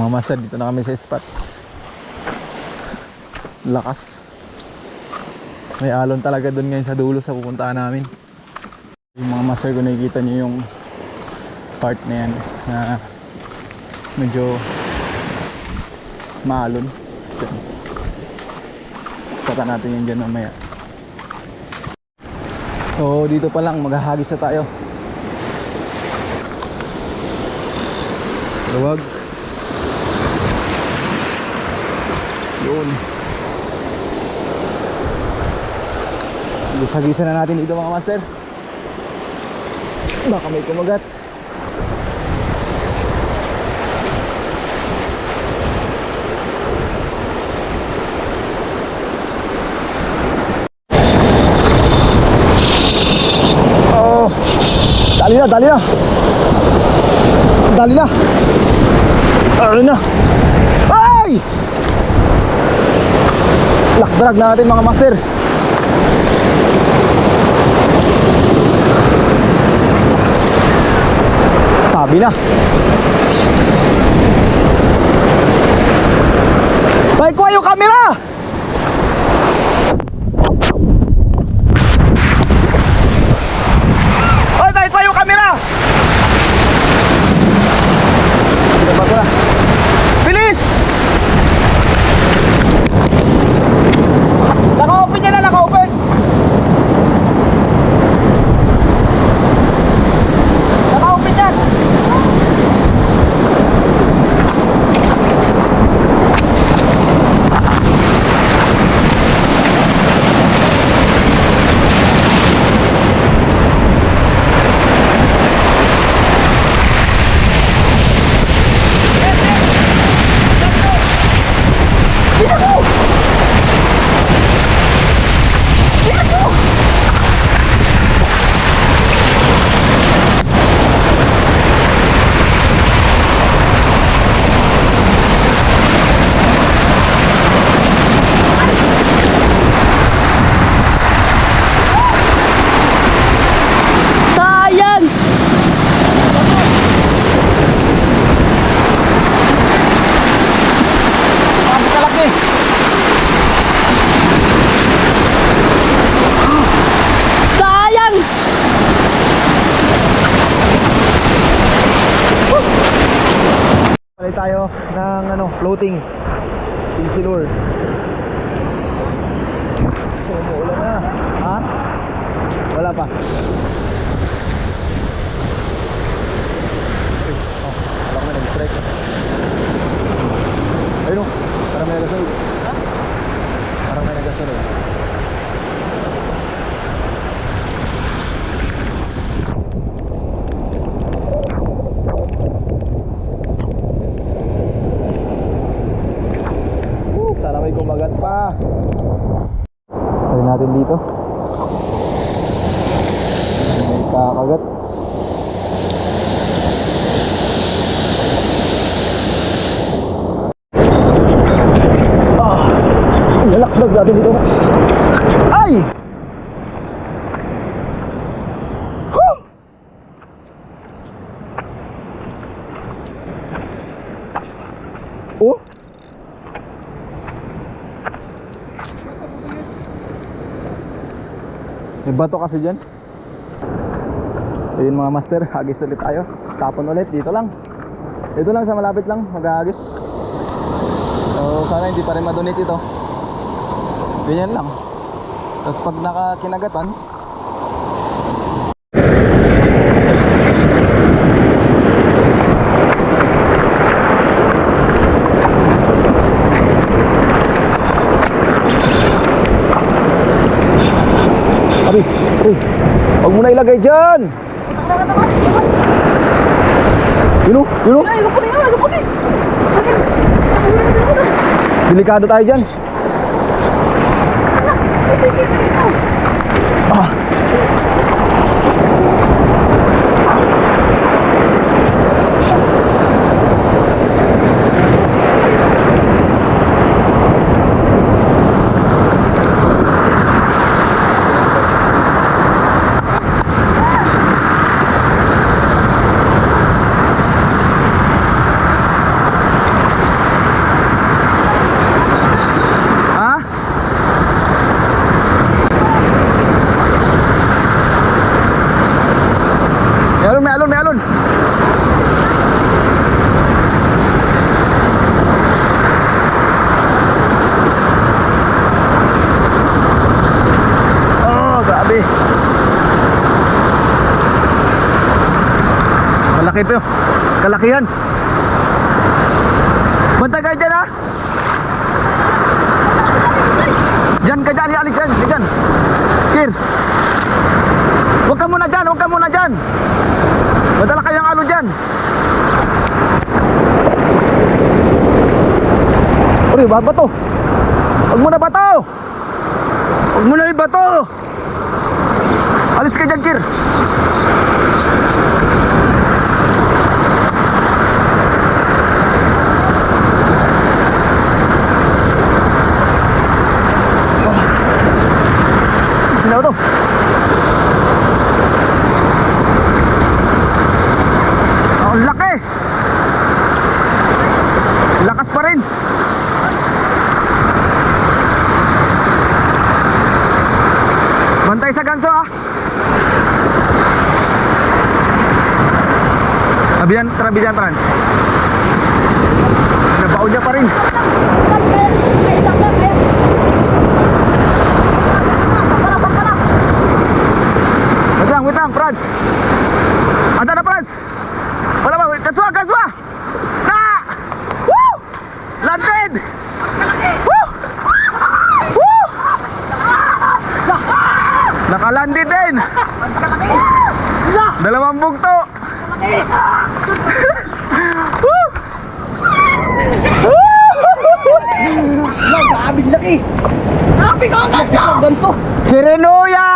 Mga master, dito na kami sa spot. Lakas. May alon talaga doon ngayon sa dulo sa pupuntahan namin. Yung mga master, kung nakikita nyo yung part na yan na medyo maalon. Spotan natin yan dyan mamaya. So dito pa lang maghahagis na tayo. Luwag. Yun. Gisa-gisa na natin dito mga master. Baka may kumagat. Oh, dali na, dali na. Dali na. Dali na. Ay! Lakdrag na natin mga master. Sabi na. Balik ko yung camera. Oy, balik ko yung camera. Dapat ko na. Bilis! Naka-open niya na, naka-open. Naka-open yan. Tayo ng floating PC lure. So umuulan na. Ha? Wala pa. Oh, wala ka na nag-strike. Ayun o, parang may nagasunod. Ha? Parang may nagasunod. Kumagat pa. Try natin dito. May kakagat. Lalakdag natin dito. Ay! Oh! May bato kasi dyan. Ayun mga master, hagis ulit tayo. Tapon ulit, dito lang. Dito lang sa malapit lang, maghahagis. So sana hindi pa rin madonate ito. Ganyan lang. Tapos pag nakakinagatan, huwag mo na ilagay dyan. Yun o, yun o. Delikado tayo dyan. Ah. Grabe. Malaki to. Kalakihan. Bantay kayo dyan ha. Diyan ka dyan, alis dyan, dyan. Kir. Huwag ka muna dyan, huwag ka muna dyan. Madala kayong ano dyan. Uy, bato. Huwag muna bato. Huwag muna yung bato. Alis ka dyan, Kir. Ano to? Ang laki. Lakas pa rin. Bantay sa ganso ah. Tabi dyan, Franz. Nabaon niya pa rin. Wait lang, Franz. Ada na, Franz. Wala ba? Kaswa. Na! Woo! Landed! Woo! Woo! Nakalanded din. Dalawang bugto. Woo! Grabe laki. Grabe ko ang ganso. Sirenoya!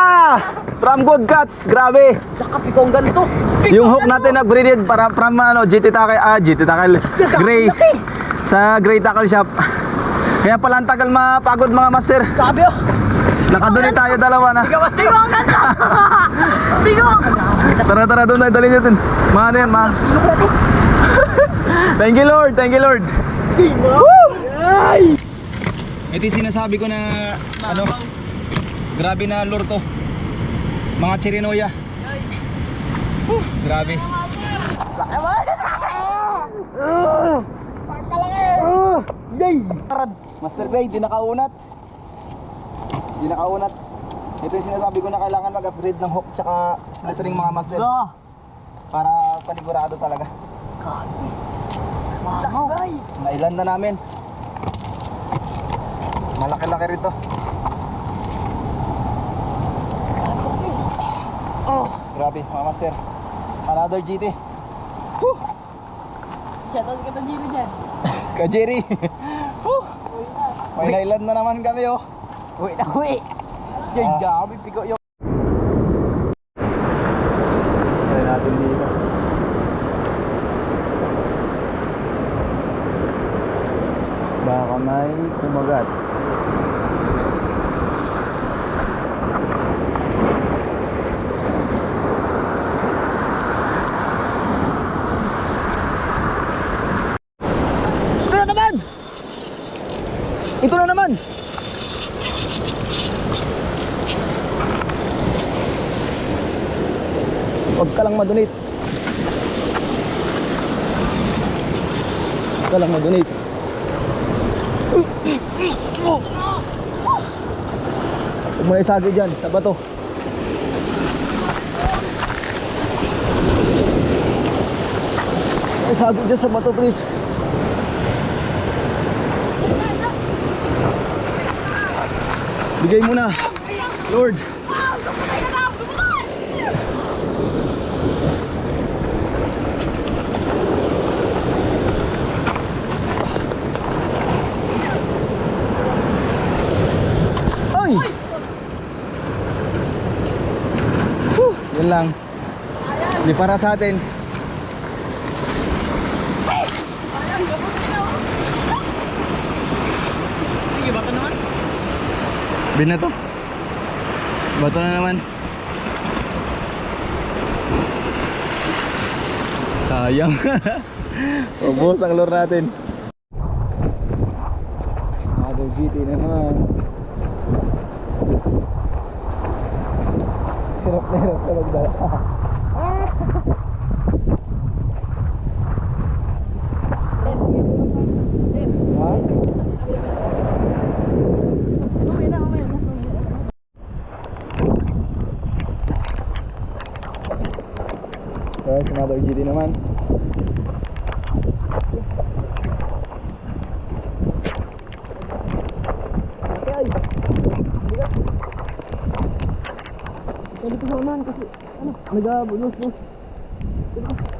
From Good Cats, grabe. Nakapi ko ang ganso. Yung hook natin nag-breeded para from GT Tackle Gray sa Gray Tackle Shop. Kaya pala ang tagal mapagod mga master. Grabe oh. Nakaduli tayo dalawa na. Bigo ang ganso. Bigo. Tara doon tayo dali natin. Mga ano yan, mga. Thank you Lord. Woo! Ito yung sinasabi ko na ano, grabe na lure to. Mga Chirinoya. Grabe. Master Gray, di nakaunat. Ito yung sinasabi ko na kailangan mag-upgrade ng hook tsaka splittering mga master. Para panigurado talaga. Nailan na namin. Malaki-laki rito. Grabe mga master. Another GT. Shoutout kita Jimmy dyan. Ka Jerry. May nailan na naman kami oh. Uwi. Grabe pigo yung. Try natin dito. Baka may kumagat. Ito na naman. Huwag ka lang madonate. Huwag mo na isagi dyan sa bato. Isagi dyan sa bato please. Bigay mo na, Lord. Ay! Yun lang. Hindi para sa atin. Sige, baka naman. Bin na to. Bato na naman. Sayang. Ubos ang lure natin. Other GT na naman. Hirap na magdala. Si Mother GD naman. Okay, ay. Pwede ko sa unahan kasi, ano, nag-bulos-bulos.